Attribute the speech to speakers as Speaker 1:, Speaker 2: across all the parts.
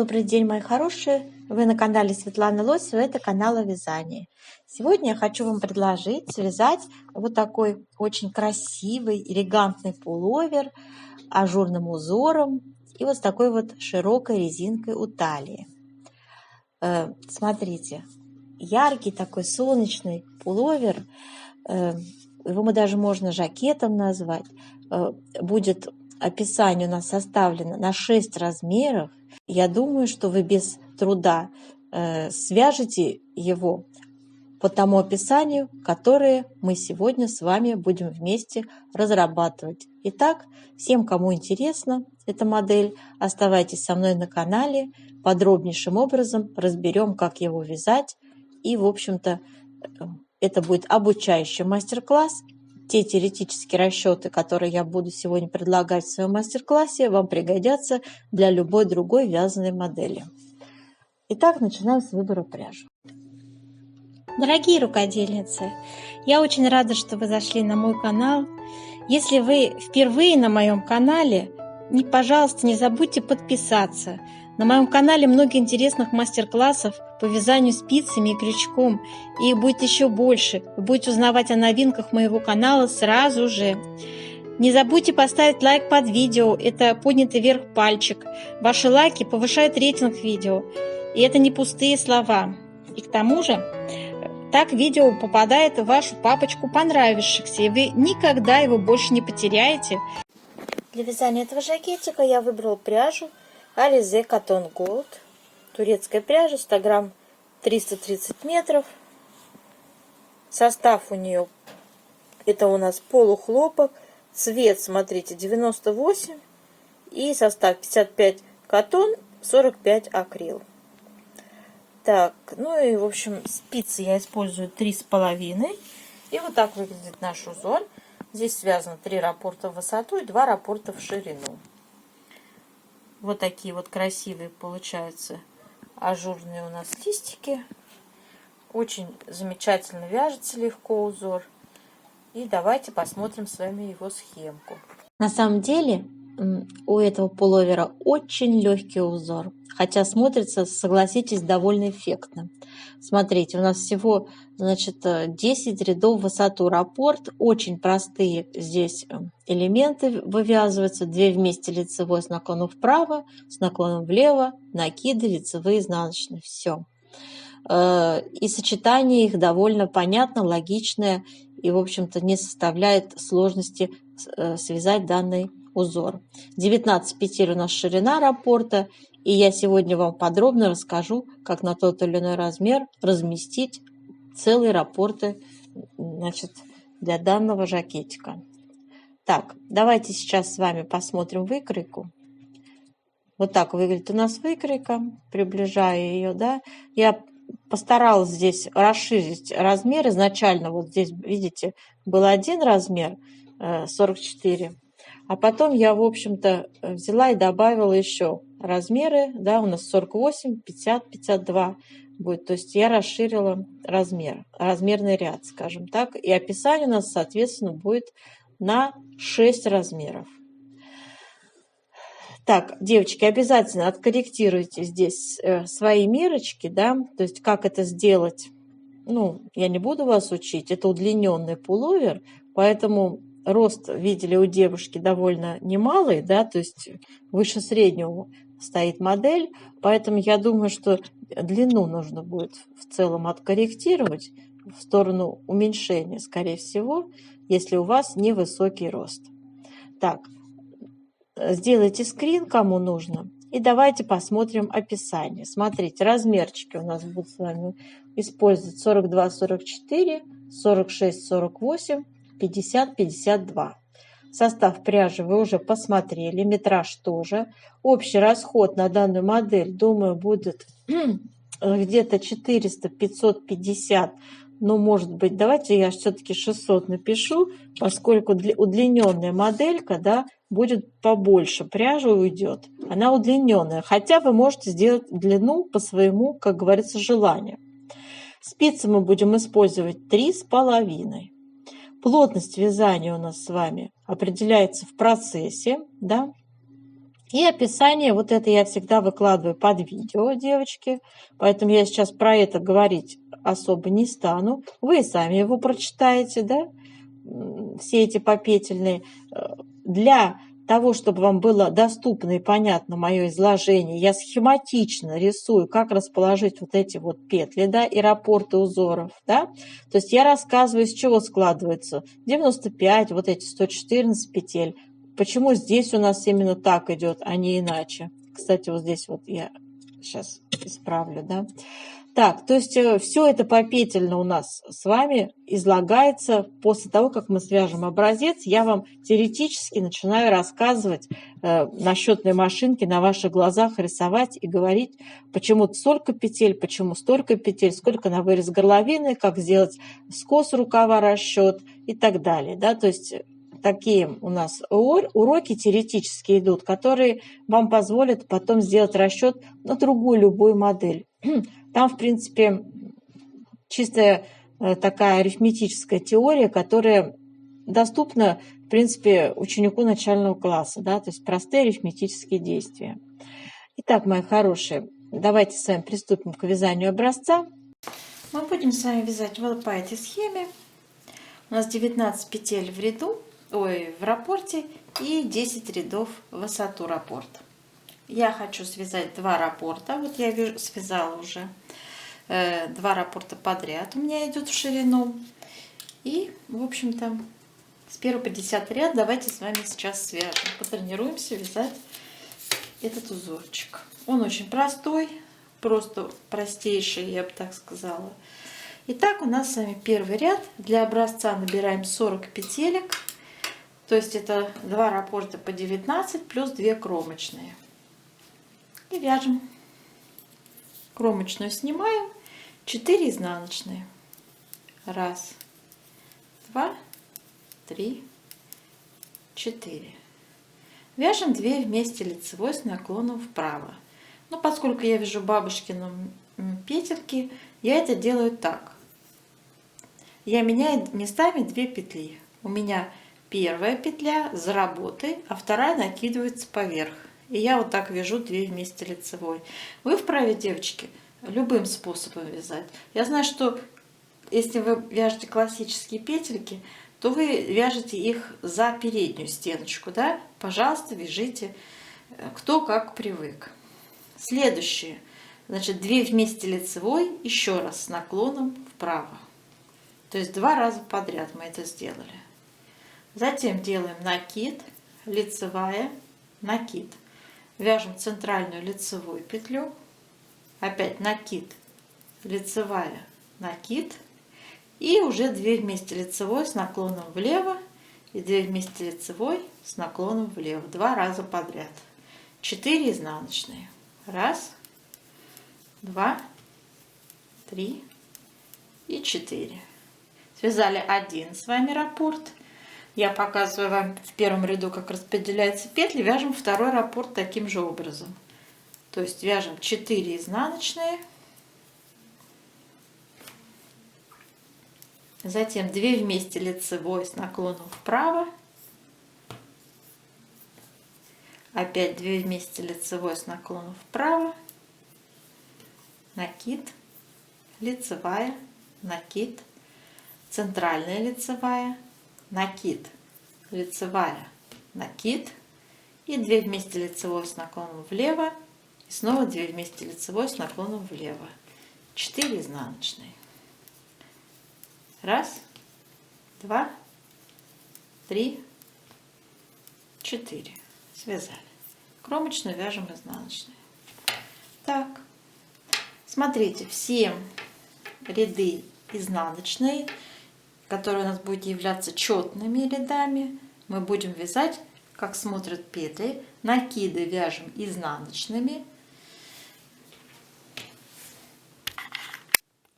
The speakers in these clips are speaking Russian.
Speaker 1: Добрый день, мои хорошие! Вы на канале Светланы Лосевой, это канал о вязании. Сегодня я хочу вам предложить связать вот такой очень красивый, элегантный пуловер ажурным узором и вот с такой вот широкой резинкой у талии. Смотрите, яркий такой солнечный пуловер, его даже можно жакетом назвать, будет описание у нас составлено на 6 размеров. Я думаю, что вы без труда свяжете его по тому описанию, которое мы сегодня с вами будем вместе разрабатывать. Итак, всем, кому интересна эта модель, оставайтесь со мной на канале. Подробнейшим образом разберем, как его вязать. И, в общем-то, это будет обучающий мастер-класс. Те теоретические расчеты, которые я буду сегодня предлагать в своем мастер-классе, вам пригодятся для любой другой вязаной модели. Итак, начинаем с выбора пряжи. Дорогие рукодельницы, я очень рада, что вы зашли на мой канал. Если вы впервые на моем канале, пожалуйста, не забудьте подписаться. На моем канале много интересных мастер-классов по вязанию спицами и крючком. И их будет еще больше. Вы будете узнавать о новинках моего канала сразу же. Не забудьте поставить лайк под видео. Это поднятый вверх пальчик. Ваши лайки повышают рейтинг видео. И это не пустые слова. И к тому же, так видео попадает в вашу папочку понравившихся. И вы никогда его больше не потеряете. Для вязания этого жакетика я выбрала пряжу Alize Cotton Gold. Турецкая пряжа, 100 грамм, 330 метров. Состав у нее, это у нас полухлопок. Цвет, смотрите, 98. И состав 55 катон, 45 акрил. Так, ну и, в общем, спицы я использую 3,5. И вот так выглядит наш узор. Здесь связано 3 раппорта в высоту и 2 раппорта в ширину. Вот такие вот красивые получаются ажурные у нас листики. Очень замечательно вяжется легко узор. И давайте посмотрим с вами его схемку. На самом деле у этого пуловера очень легкий узор. Хотя смотрится, согласитесь, довольно эффектно. Смотрите, у нас всего, значит, 10 рядов в высоту раппорт. Очень простые здесь элементы вывязываются. 2 вместе лицевой с наклоном вправо, с наклоном влево, накиды, лицевые, изнаночные. Все. И сочетание их довольно понятно, логичное и, в общем-то, не составляет сложности связать данный узор. 19 петель у нас ширина раппорта. И я сегодня вам подробно расскажу, как на тот или иной размер разместить целые раппорты, значит, для данного жакетика. Так, давайте сейчас с вами посмотрим выкройку. Вот так выглядит у нас выкройка. Приближаю ее, да. Я постаралась здесь расширить размер. Изначально вот здесь, видите, был один размер 44. А потом я, в общем-то, взяла и добавила еще размеры, да, у нас 48, 50, 52 будет. То есть я расширила размерный ряд, скажем так. И описание у нас, соответственно, будет на 6 размеров. Так, девочки, обязательно откорректируйте здесь свои мерочки, да, то есть как это сделать. Ну, я не буду вас учить, это удлиненный пуловер, поэтому рост, видели, у девушки довольно немалый, да, то есть выше среднего стоит модель, поэтому я думаю, что длину нужно будет в целом откорректировать в сторону уменьшения, скорее всего, если у вас невысокий рост. Так, сделайте скрин, кому нужно, и давайте посмотрим описание. Смотрите, размерчики у нас будут с вами использовать 42, 44, 46, 48, 50, 52. Состав пряжи вы уже посмотрели, метраж тоже. Общий расход на данную модель, думаю, будет где-то 400, 550, но может быть, давайте я все-таки 600 напишу, поскольку удлиненная моделька, да, будет побольше пряжи уйдет. Она удлиненная, хотя вы можете сделать длину по своему, как говорится, желанию. Спицы мы будем использовать 3,5. Плотность вязания у нас с вами определяется в процессе, да. И описание, вот это я всегда выкладываю под видео, девочки, поэтому я сейчас про это говорить особо не стану. Вы сами его прочитаете, да, все эти попетельные. Для того, чтобы вам было доступно и понятно мое изложение, я схематично рисую, как расположить вот эти вот петли, да, и раппорты узоров, да. То есть я рассказываю, из чего складывается 95, вот эти 114 петель. Почему здесь у нас именно так идет, а не иначе? Кстати, вот здесь вот я сейчас исправлю, да. Так, то есть все это попетельно у нас с вами излагается после того, как мы свяжем образец. Я вам теоретически начинаю рассказывать на счетной машинке, на ваших глазах рисовать и говорить, почему столько петель, почему столько петель, сколько на вырез горловины, как сделать скос рукава расчет и так далее. Да? То есть такие у нас уроки теоретические идут, которые вам позволят потом сделать расчет на другую любую модель. Там, в принципе, чистая такая арифметическая теория, которая доступна, в принципе, ученику начального класса, да, то есть простые арифметические действия. Итак, мои хорошие, давайте с вами приступим к вязанию образца. Мы будем с вами вязать вот по этой схеме. У нас 19 петель в ряду, в раппорте и 10 рядов в высоту раппорта. Я хочу связать 2 раппорта. Вот я связала уже 2 раппорта подряд. У меня идет в ширину. И, в общем-то, с 1 по 10 ряд давайте с вами сейчас свяжем. Потренируемся вязать этот узорчик. Он очень простой, просто простейший, я бы так сказала. Итак, у нас с вами первый ряд. Для образца набираем 40 петелек. То есть это 2 раппорта по 19 плюс 2 кромочные. И вяжем. Кромочную снимаем, 4 изнаночные. 1, 2, 3, 4. Вяжем 2 вместе лицевой с наклоном вправо. Но поскольку я вяжу бабушкину петельки, я это делаю так. Я меняю местами 2 петли. У меня первая петля за работой, а вторая накидывается поверх. И я вот так вяжу 2 вместе лицевой. Вы вправе, девочки, любым способом вязать. Я знаю, что если вы вяжете классические петельки, то вы вяжете их за переднюю стеночку, да? Пожалуйста, вяжите кто как привык. Следующее. Значит, 2 вместе лицевой, еще раз с наклоном вправо. То есть 2 раза подряд мы это сделали. Затем делаем накид, лицевая, накид. Вяжем центральную лицевую петлю, опять накид, лицевая, накид, и уже 2 вместе лицевой с наклоном влево и 2 вместе лицевой с наклоном влево, 2 раза подряд. 4 изнаночные. 1, 2, 3 и 4. Связали один с вами раппорт. Я показываю вам в первом ряду, как распределяются петли. Вяжем второй раппорт таким же образом. То есть вяжем 4 изнаночные. Затем 2 вместе лицевой с наклоном вправо. Опять 2 вместе лицевой с наклоном вправо. Накид, лицевая, накид, центральная лицевая, накид, лицевая, накид и 2 вместе лицевой с наклоном влево и снова 2 вместе лицевой с наклоном влево. 4 изнаночные. 1, 2, 3, 4. Связали. Кромочную вяжем изнаночные. Так, смотрите, все ряды изнаночные, которые у нас будут являться четными рядами, мы будем вязать, как смотрят петли. Накиды вяжем изнаночными.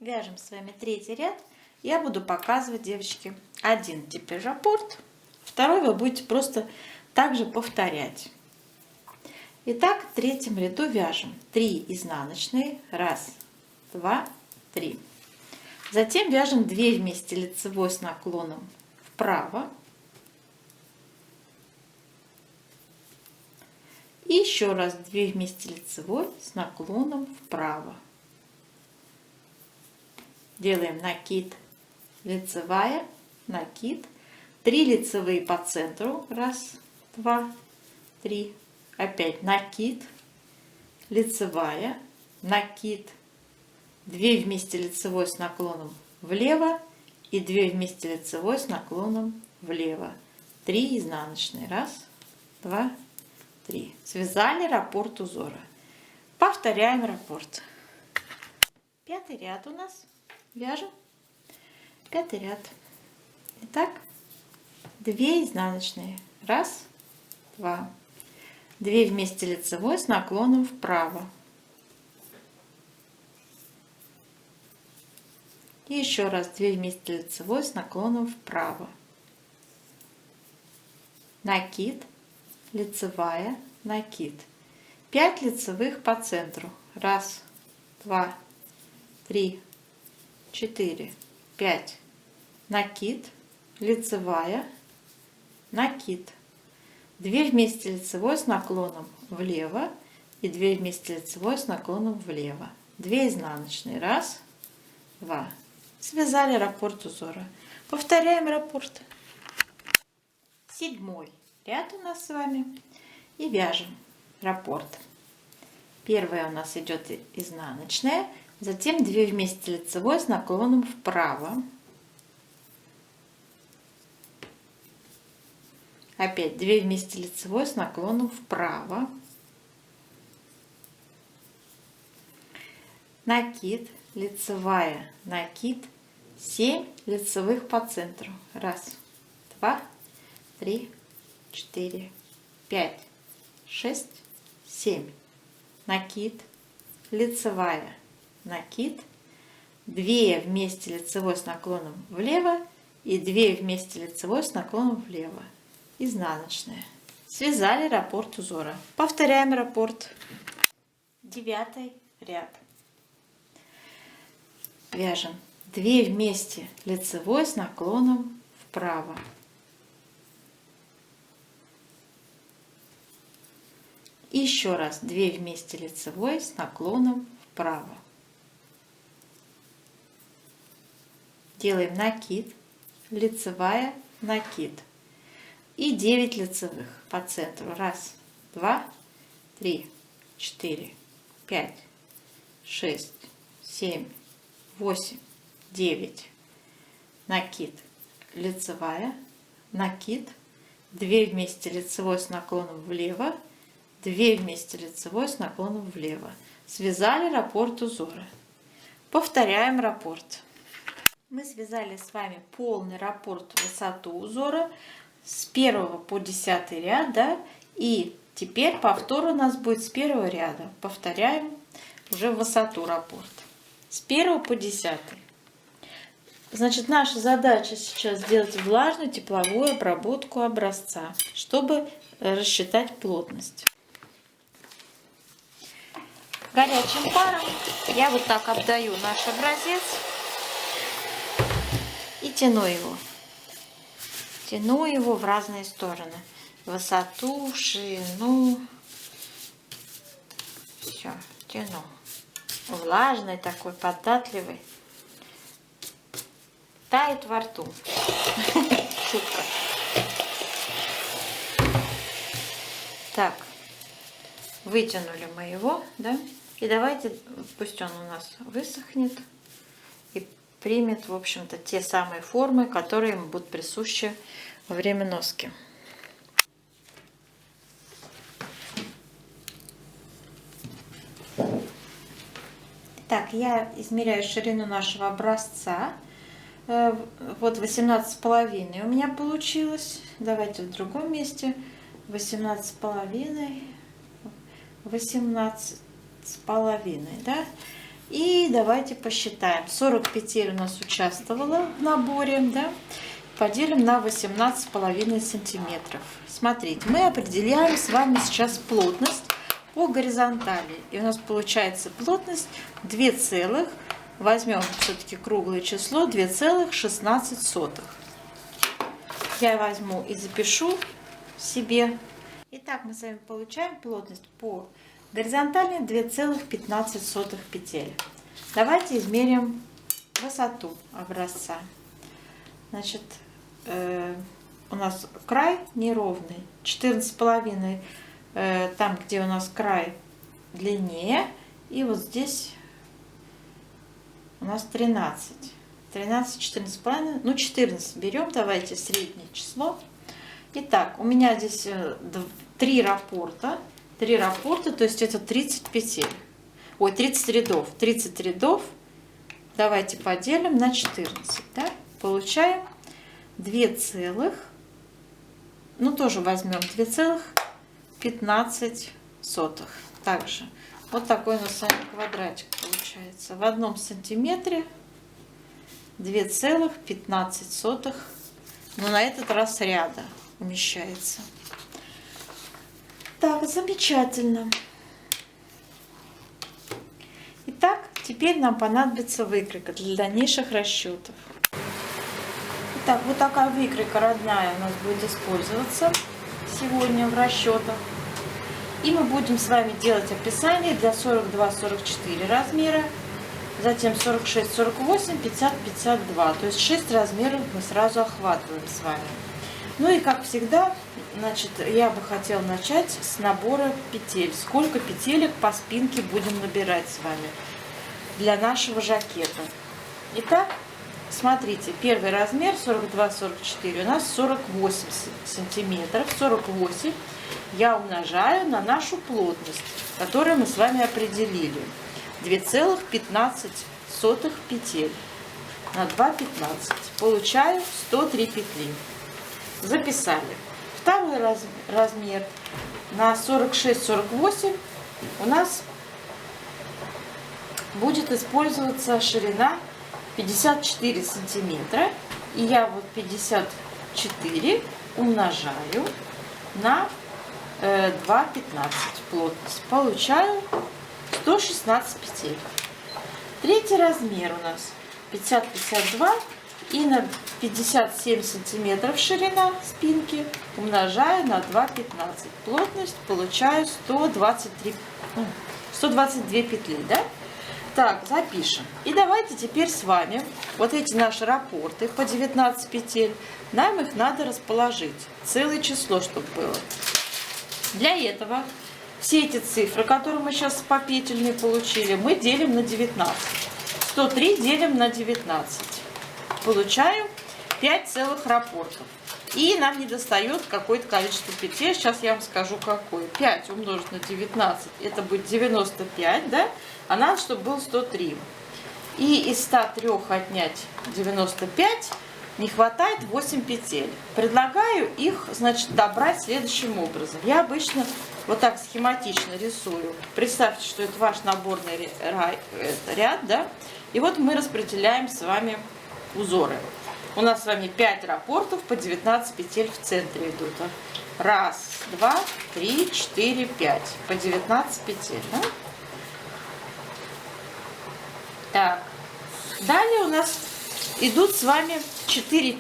Speaker 1: Вяжем с вами 3-й ряд. Я буду показывать, девочки, один теперь раппорт, второй вы будете просто также повторять. Итак, в 3-м ряду вяжем 3 изнаночные. 1, 2, 3. Затем вяжем 2 вместе лицевой с наклоном вправо. И еще раз 2 вместе лицевой с наклоном вправо. Делаем накид, лицевая, накид, 3 лицевые по центру, 1, 2, 3, опять накид, лицевая, накид, 2 вместе лицевой с наклоном влево и 2 вместе лицевой с наклоном влево, 3 изнаночные, 1, 2, 3. Связали раппорт узора. Повторяем раппорт. 5-й ряд у нас. Вяжем 5-й ряд. Итак, 2 изнаночные, 1, 2, 2 вместе лицевой с наклоном вправо. И еще раз 2 вместе лицевой с наклоном вправо. Накид, лицевая, накид. 5 лицевых по центру. 1, 2, 3, 4, 5. Накид, лицевая, накид. 2 вместе лицевой с наклоном влево и 2 вместе лицевой с наклоном влево. 2 изнаночные. 1, 2. Связали раппорт узора. Повторяем раппорт. 7-й ряд у нас с вами. И вяжем раппорт. Первая у нас идет изнаночная, затем 2 вместе лицевой с наклоном вправо. Опять 2 вместе лицевой с наклоном вправо. Накид, лицевая, накид, 7 лицевых по центру. 1, 2, 3, 4, 5, 6, 7. Накид, лицевая, накид, 2 вместе лицевой с наклоном влево и 2 вместе лицевой с наклоном влево. Изнаночная. Связали раппорт узора. Повторяем раппорт. 9-й ряд. Вяжем 2 вместе лицевой с наклоном вправо. И еще раз 2 вместе лицевой с наклоном вправо. Делаем накид, лицевая, накид. И 9 лицевых по центру. 1, 2, 3, 4, 5, 6, 7, 8, 9. Накид, лицевая, накид, 2 вместе лицевой с наклоном влево, 2 вместе лицевой с наклоном влево. Связали раппорт узора. Повторяем раппорт. Мы связали с вами полный раппорт высоту узора с 1 по 10 ряд, да? И теперь повтор у нас будет с 1 ряда. Повторяем уже высоту раппорт. С 1 по 10. Значит, наша задача сейчас сделать влажную тепловую обработку образца, чтобы рассчитать плотность. Горячим паром я вот так обдаю наш образец и тяну его. Тяну его в разные стороны. Высоту, ширину. Все, тяну. Влажный такой, податливый. Тает во рту. Шутка. Так, вытянули мы его, да? И давайте, пусть он у нас высохнет и примет, в общем-то, те самые формы, которые ему будут присущи во время носки. Так, я измеряю ширину нашего образца. Вот 18,5 у меня получилось. Давайте в другом месте. 18,5. 18,5, да? И давайте посчитаем. 40 петель у нас участвовало в наборе, да? Поделим на 18,5 сантиметров. Смотрите, мы определяем с вами сейчас плотность по горизонтали. И у нас получается плотность 2, возьмем все-таки круглое число, 2,16. Я возьму и запишу себе. Итак, мы с вами получаем плотность по горизонтали 2,15 петель. Давайте измерим высоту образца. Значит, у нас край неровный, 14,5, там, где у нас край длиннее, и вот здесь у нас 13, 14,5, ну 14 берем, давайте среднее число. Итак, у меня здесь 3 раппорта, то есть это 30 петель. Ой, 30 рядов. 30 рядов давайте поделим на 14. Да? Получаем 2 целых, ну тоже возьмем 2,15. Также вот такой у нас с вами квадратик получается. В 1 сантиметре 2,15, но на этот раз ряда умещается. Так, замечательно. Итак, теперь нам понадобится выкройка для дальнейших расчетов. Итак, вот такая выкройка родная у нас будет использоваться сегодня в расчетах. И мы будем с вами делать описание для 42-44 размера, затем 46, 48, 50, 52. То есть 6 размеров мы сразу охватываем с вами. Ну и как всегда, значит, я бы хотела начать с набора петель. Сколько петелек по спинке будем набирать с вами для нашего жакета. Итак, смотрите, первый размер 42-44 у нас 48 сантиметров. 48 я умножаю на нашу плотность, которую мы с вами определили. 2,15 петель на 2,15. Получаю 103 петли. Записали. Второй размер на 46-48 у нас будет использоваться ширина 54 сантиметра. И я вот 54 умножаю на 2,15 плотность. Получаю 116 петель. Третий размер у нас 50-52 и на 57 сантиметров ширина спинки умножаю на 2,15 плотность, получаю 122 петли, да? Так, запишем. И давайте теперь с вами вот эти наши раппорты по 19 петель, нам их надо расположить, целое число, чтобы было. Для этого все эти цифры, которые мы сейчас по петельной получили, мы делим на 19. 103 делим на 19. Получаем 5 целых раппортов. И нам недостает какое-то количество петель. Сейчас я вам скажу какое. 5 умножить на 19, это будет 95, да? А надо, чтобы было 103. И из 103 отнять 95 не хватает 8 петель. Предлагаю их, значит, добрать следующим образом. Я обычно вот так схематично рисую. Представьте, что это ваш наборный ряд, да? И вот мы распределяем с вами узоры. У нас с вами 5 раппортов по 19 петель в центре идут. 1, 2, 3, 4, 5. По 19 петель. Да? Так. Далее у нас идут с вами 4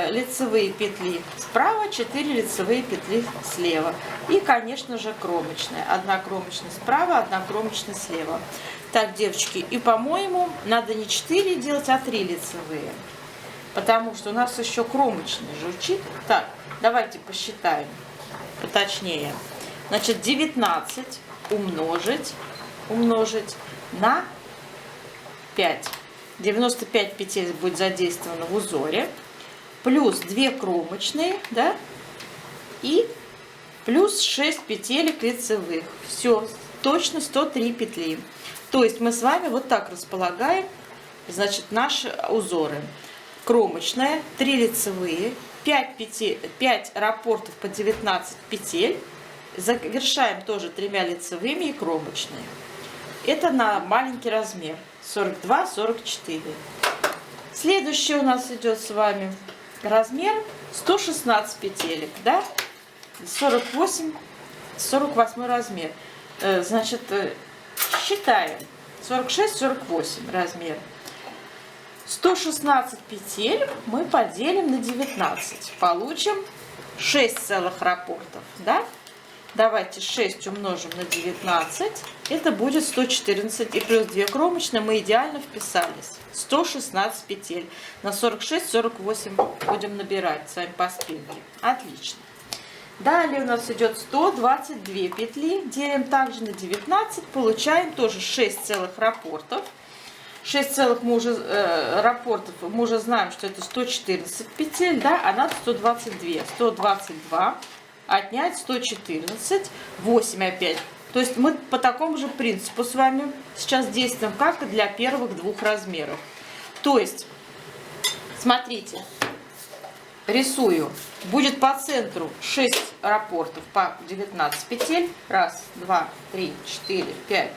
Speaker 1: лицевые петли справа, 4 лицевые петли слева. И, конечно же, кромочная. Одна кромочная справа, одна кромочная слева. Так, девочки, и, по-моему, надо не 4 делать, а 3 лицевые. Потому что у нас еще кромочный журчит. Так, давайте посчитаем поточнее. Значит, 19 умножить на 5. 95 петель будет задействовано в узоре. Плюс 2 кромочные, да? И плюс 6 петелек лицевых. Все, точно 103 петли. То есть мы с вами вот так располагаем, значит, наши узоры. Кромочная, 3 лицевые, 5 раппортов по 19 петель. Завершаем тоже 3 лицевыми и кромочные. Это на маленький размер 42-44. Следующий у нас идет с вами размер 116 петелек, да? 48 размер. Значит, считаем 46-48 размер. 116 петель мы поделим на 19. Получим 6 целых раппортов, да? Давайте 6 умножим на 19. Это будет 114. И плюс 2 кромочные мы идеально вписались. 116 петель. На 46-48 будем набирать с вами по спинке. Отлично. Далее у нас идет 122 петли. Делим также на 19. Получаем тоже 6 целых раппортов. 6 целых раппортов мы уже знаем, что это 114 петель, да, а надо 122. 122 отнять 114, 8 опять. То есть мы по такому же принципу с вами сейчас действуем, как и для первых двух размеров. То есть, смотрите, рисую. Будет по центру 6 раппортов по 19 петель. 1, 2, 3, 4, 5,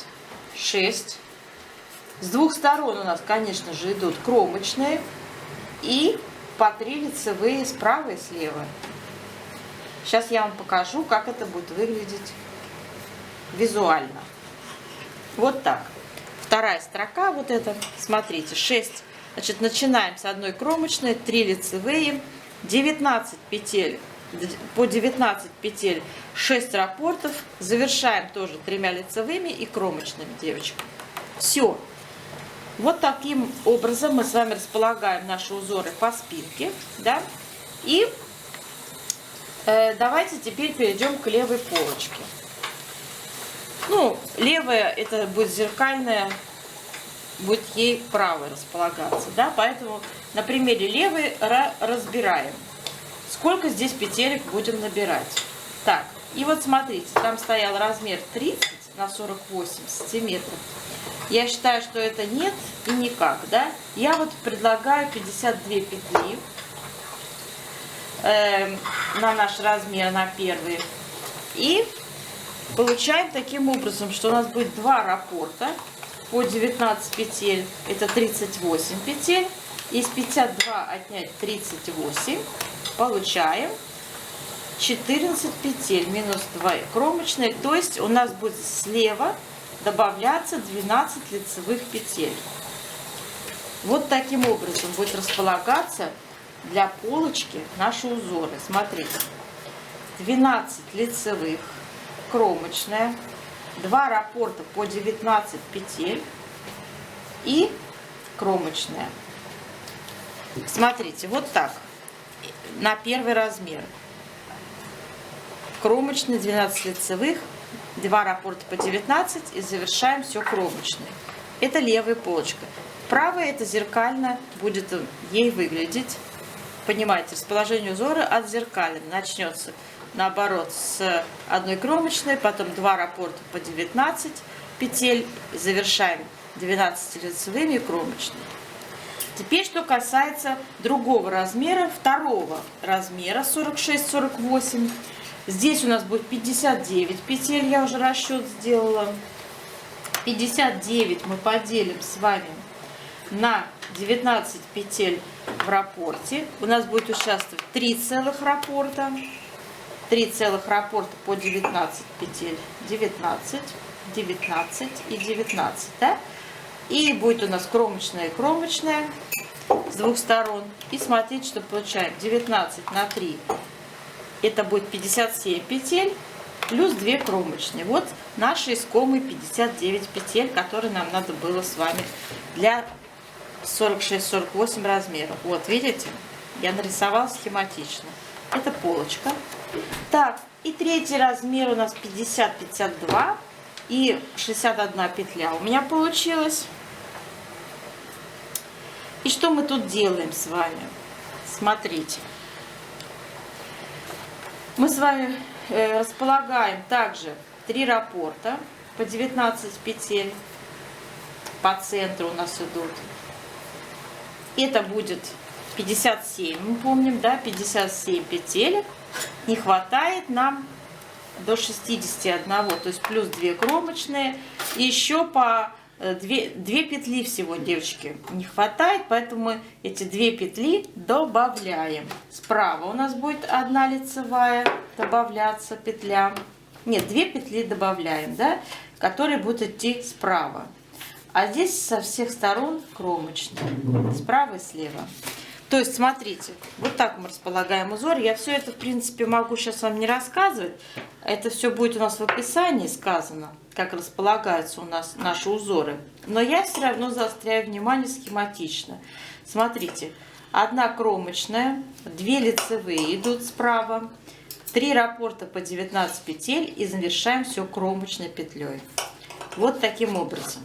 Speaker 1: 6. С двух сторон у нас, конечно же, идут кромочные и по 3 лицевые справа и слева. Сейчас я вам покажу, как это будет выглядеть визуально. Вот так. Вторая строка, вот это, смотрите, 6. Значит, начинаем с одной кромочной, 3 лицевые, 19 петель, по 19 петель 6 раппортов. Завершаем тоже 3 лицевыми и кромочными, девочки. Все. Вот таким образом мы с вами располагаем наши узоры по спинке, да, и давайте теперь перейдем к левой полочке. Ну, левая это будет зеркальная, будет ей правой располагаться, да, поэтому на примере левой разбираем, сколько здесь петелек будем набирать. Так, и вот смотрите, там стоял размер 30 на 48 сантиметров. Я считаю, что это нет и никак, да. Я вот предлагаю 52 петли на наш размер, на первый. И получаем таким образом, что у нас будет 2 раппорта по 19 петель, это 38 петель. Из 52 отнять 38, получаем 14 петель минус 2 кромочные, то есть у нас будет слева добавляться 12 лицевых петель. Вот таким образом будет располагаться для полочки наши узоры. Смотрите, 12 лицевых, кромочная, 2 раппорта по 19 петель и кромочная. Смотрите, вот так, на первый размер. Кромочный, 12 лицевых, 2 раппорта по 19 и завершаем все кромочной. Это левая полочка. Правая это зеркально будет ей выглядеть. Понимаете, расположение узора отзеркалено. Начнется наоборот с одной кромочной, потом 2 раппорта по 19 петель, завершаем 12 лицевыми и кромочной. Теперь, что касается другого размера, второго размера 46-48. Здесь у нас будет 59 петель, я уже расчет сделала. 59 мы поделим с вами на 19 петель в раппорте. У нас будет участвовать 3 целых раппорта. 3 целых раппорта по 19 петель. 19, 19 и 19. Да? И будет у нас кромочная и кромочная с двух сторон. И смотрите, что получаем. 19 на 3. Это будет 57 петель плюс 2 кромочные. Вот наши искомые 59 петель, которые нам надо было с вами для 46-48 размеров. Вот, видите? Я нарисовала схематично. Это полочка. Так, и третий размер у нас 50-52 и 61 петля у меня получилось. И что мы тут делаем с вами? Смотрите. Мы с вами располагаем также 3 раппорта по 19 петель. По центру у нас идут. Это будет 57, мы помним, да, 57 петелек. Не хватает нам до 61, то есть плюс 2 кромочные. И еще по 2 петли всего, девочки, не хватает, поэтому мы эти 2 петли добавляем. Справа у нас будет 1 лицевая добавляться петля. Нет, 2 петли добавляем, да, которые будут идти справа. А здесь со всех сторон кромочные, справа и слева. То есть, смотрите, вот так мы располагаем узор. Я все это, в принципе, могу сейчас вам не рассказывать. Это все будет у нас в описании сказано, как располагаются у нас наши узоры. Но я все равно заостряю внимание схематично. Смотрите, одна кромочная, 2 лицевые идут справа, 3 раппорта по 19 петель и завершаем все кромочной петлей. Вот таким образом.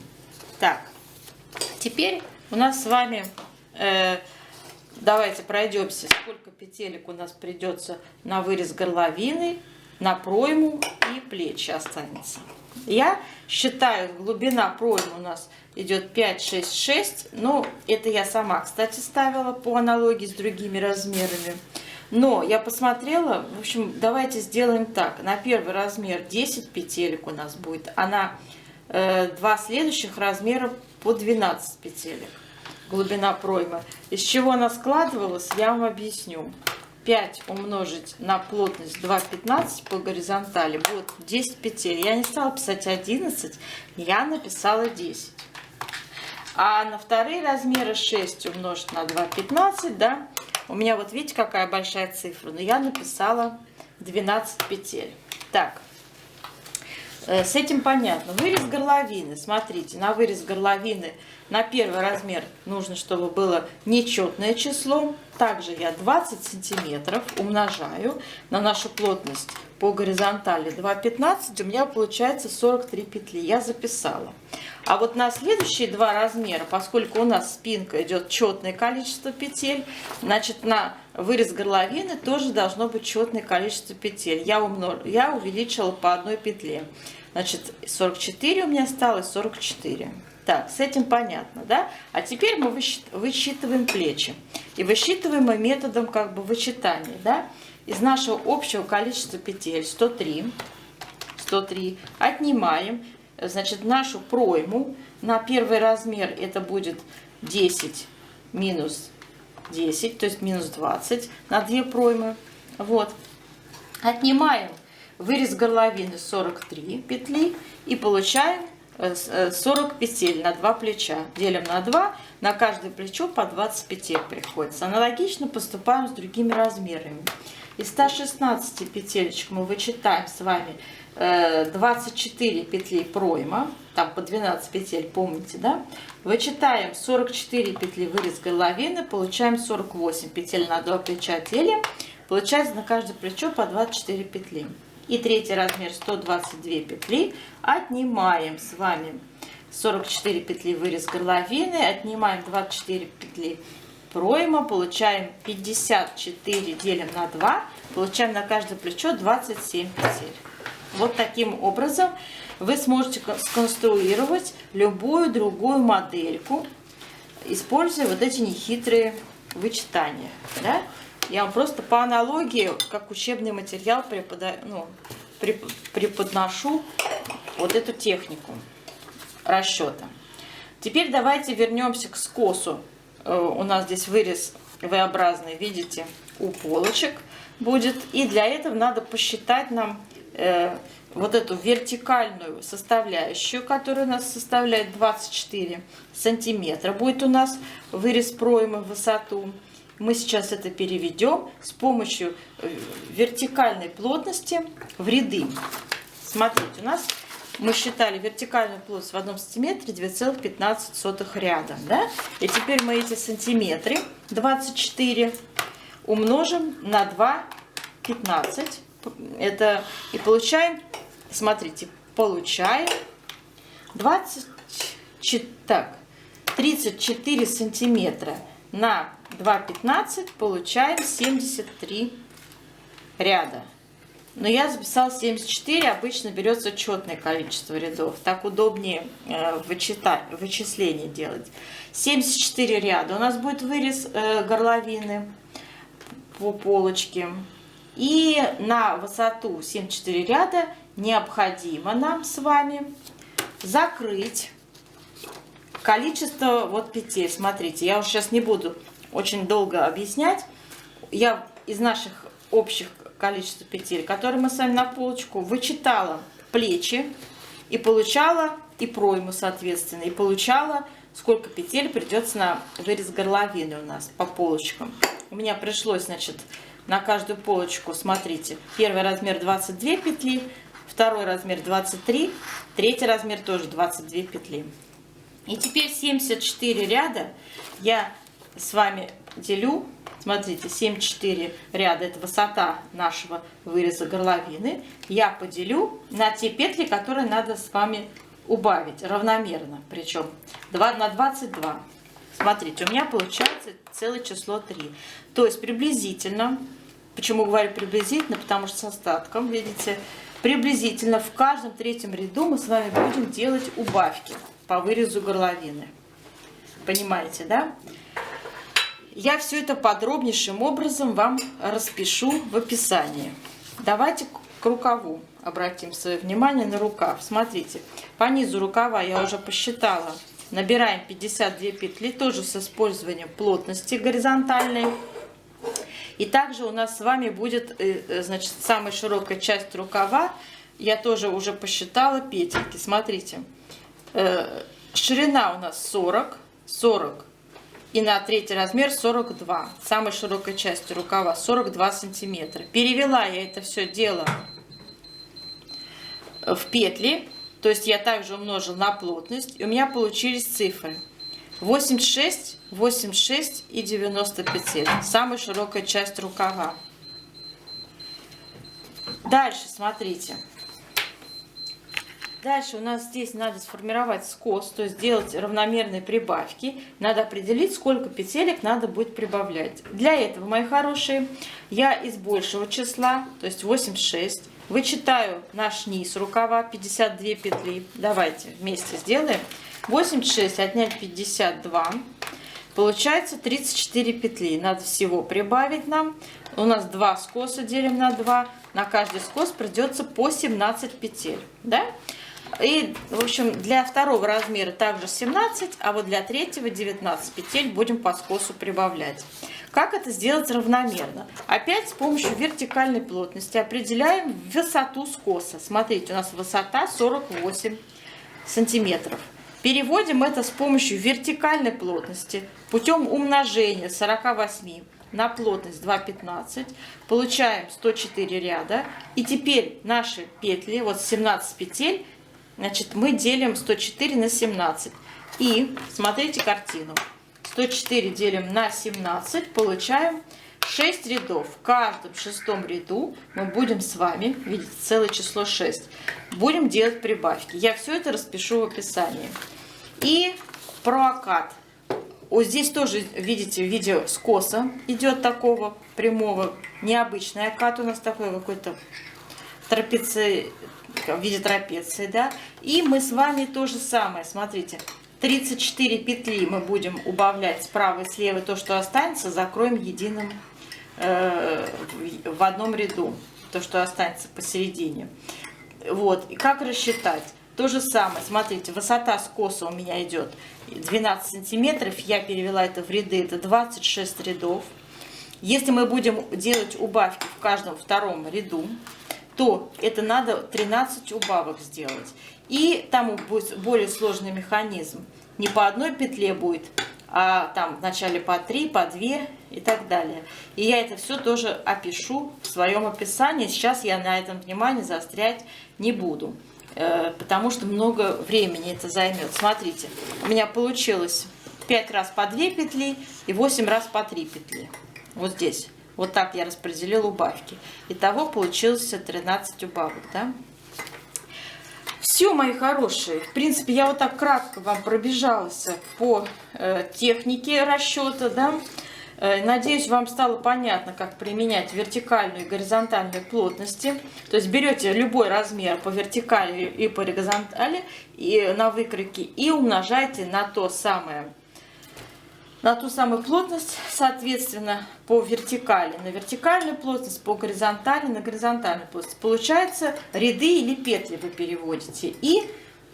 Speaker 1: Так, теперь у нас с вами... Давайте пройдемся, сколько петелек у нас придется на вырез горловины, на пройму и плечи останется. Я считаю, глубина проймы у нас идет 5, 6, 6. Ну, это я сама, кстати, ставила по аналогии с другими размерами. Но я посмотрела, в общем, давайте сделаем так. На первый размер 10 петелек у нас будет, а на 2 следующих размера по 12 петелек. Глубина проймы. Из чего она складывалась, я вам объясню. 5 умножить на плотность 2,15 по горизонтали будет 10 петель. Я не стала писать 11, я написала 10. А на вторые размеры 6 умножить на 2,15, да, у меня вот видите, какая большая цифра, но я написала 12 петель. Так, с этим понятно. Вырез горловины. Смотрите, на вырез горловины на первый размер нужно, чтобы было нечетное число. Также я 20 сантиметров умножаю на нашу плотность по горизонтали 2,15. У меня получается 43 петли. Я записала. А вот на следующие 2 размера, поскольку у нас спинка идет четное количество петель, значит на вырез горловины тоже должно быть четное количество петель. Я увеличила по одной петле. Значит, 44 у меня стало 44. Так, с этим понятно, да? А теперь мы высчитываем плечи. И высчитываем мы методом как бы вычитания, да? Из нашего общего количества петель 103 отнимаем, значит, нашу пройму. На первый размер это будет 10 минус 10, то есть минус 20 на 2 проймы. Вот. Отнимаем вырез горловины 43 петли и получаем 40 петель на 2 плеча. Делим на 2, на каждое плечо по 20 петель приходится. Аналогично поступаем с другими размерами. Из 116 петелечек мы вычитаем с вами 24 петли пройма, там по 12 петель, помните, да? Вычитаем 44 петли вырез горловины, получаем 48 петель на 2 плеча, делим, получается на каждое плечо по 24 петли. И третий размер 122 петли, отнимаем с вами 44 петли вырез горловины, отнимаем 24 петли пройма, получаем 54, делим на 2, получаем на каждое плечо 27 петель. Вот таким образом вы сможете сконструировать любую другую модельку, используя вот эти нехитрые вычитания. Да? Я вам просто по аналогии, как учебный материал, преподношу вот эту технику расчета. Теперь давайте вернемся к скосу. У нас здесь вырез V-образный, видите, у полочек будет. И для этого надо посчитать нам вот эту вертикальную составляющую, которая у нас составляет 24 сантиметра. Будет у нас вырез проймы в высоту. Мы сейчас это переведем с помощью вертикальной плотности в ряды. Смотрите, у нас мы считали вертикальную плотность в 1 сантиметре 2,15 рядом. Да? И теперь мы эти сантиметры 24 умножим на 2,15. Это и получаем, смотрите, получаем 34 сантиметра на 2,15, получаем 73 ряда. Но я записала 74, обычно берется четное количество рядов. Так удобнее вычисление делать. 74 ряда. У нас будет вырез горловины по полочке. И на высоту 74 ряда необходимо нам с вами закрыть количество вот петель. Смотрите, я уже сейчас не буду очень долго объяснять. Я из наших общих количеств петель, которые мы с вами на полочку, вычитала плечи и получала и пройму, соответственно, и получала сколько петель придется на вырез горловины у нас по полочкам. У меня пришлось, значит, на каждую полочку, смотрите, первый размер 22 петли, второй размер 23, третий размер тоже 22 петли. И теперь 74 ряда я с вами делю. Смотрите, 74 ряда, это высота нашего выреза горловины. Я поделю на те петли, которые надо с вами убавить равномерно. Причем 2 на 22. Смотрите, у меня получается целое число 3. То есть приблизительно, почему говорю приблизительно, потому что с остатком, видите, приблизительно в каждом третьем ряду мы с вами будем делать убавки по вырезу горловины. Понимаете, да? Я все это подробнейшим образом вам распишу в описании. Давайте к рукаву обратим свое внимание на рукав. Смотрите, по низу рукава я уже посчитала. Набираем 52 петли, тоже с использованием плотности горизонтальной. И также у нас с вами будет, значит, самая широкая часть рукава. Я тоже уже посчитала петельки. Смотрите, ширина у нас 40 и на третий размер 42. Самой широкой частью рукава 42 сантиметра. Перевела я это все дело в петли. То есть я также умножил на плотность. И у меня получились цифры 86, 86 и 90 петель. Самая широкая часть рукава. Дальше смотрите. Дальше у нас здесь надо сформировать скос, то есть сделать равномерные прибавки. Надо определить, сколько петелек надо будет прибавлять. Для этого, мои хорошие, я из большего числа, то есть 86, вычитаю наш низ рукава, 52 петли. Давайте вместе сделаем. 86 отнять 52. Получается 34 петли. Надо всего прибавить нам. У нас 2 скоса делим на 2. На каждый скос придется по 17 петель. Да? И, в общем, для второго размера также 17, а вот для третьего 19 петель будем по скосу прибавлять. Как это сделать равномерно? Опять с помощью вертикальной плотности определяем высоту скоса. Смотрите, у нас высота 48 сантиметров. Переводим это с помощью вертикальной плотности путем умножения 48 на плотность 2,15. Получаем 104 ряда. И теперь наши петли, вот 17 петель, значит, мы делим 104 на 17. И смотрите картину. 104 делим на 17, получаем 6 рядов. В каждом шестом ряду мы будем с вами, видите, целое число 6, будем делать прибавки. Я все это распишу в описании. И прокат. Вот здесь тоже, видите, в виде скоса идет такого прямого. Необычный окат у нас такой какой-то трапеции, в виде трапеции, да. И мы с вами то же самое, смотрите. 34 петли мы будем убавлять справа и слева. То, что останется, закроем единым в одном ряду. То, что останется посередине. Вот. И как рассчитать? То же самое. Смотрите, высота скоса у меня идет 12 сантиметров. Я перевела это в ряды. Это 26 рядов. Если мы будем делать убавки в каждом втором ряду, то это надо 13 убавок сделать. И там будет более сложный механизм. Не по одной петле будет, а там вначале по 3, по 2 и так далее. И я это все тоже опишу в своем описании. Сейчас я на этом внимание заострять не буду, потому что много времени это займет. Смотрите, у меня получилось 5 раз по 2 петли и 8 раз по 3 петли. Вот здесь. Вот так я распределила убавки. Итого получилось 13 убавок, да? Все, мои хорошие. В принципе, я вот так кратко вам пробежалась по технике расчета, да? Надеюсь, вам стало понятно, как применять вертикальную и горизонтальную плотности. То есть берете любой размер по вертикали и по горизонтали и на выкройке и умножаете на ту самую плотность, соответственно, по вертикали на вертикальную плотность, по горизонтали на горизонтальную плотность. Получается, ряды или петли вы переводите. И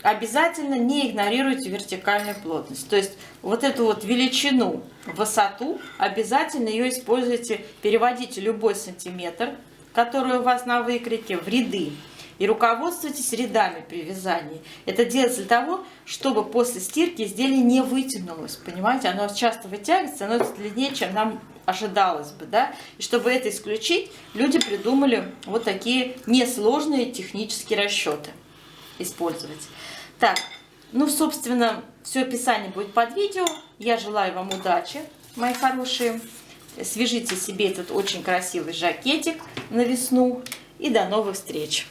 Speaker 1: обязательно не игнорируйте вертикальную плотность. То есть вот эту вот величину, высоту, обязательно ее используйте. Переводите любой сантиметр, который у вас на выкройке, в ряды. И руководствуйтесь рядами при вязании. Это делается для того, чтобы после стирки изделие не вытянулось. Понимаете, оно часто вытягивается, становится длиннее, чем нам ожидалось бы, да? И чтобы это исключить, люди придумали вот такие несложные технические расчеты использовать. Так, ну, собственно, все описание будет под видео. Я желаю вам удачи, мои хорошие. Свяжите себе этот очень красивый жакетик на весну. И до новых встреч!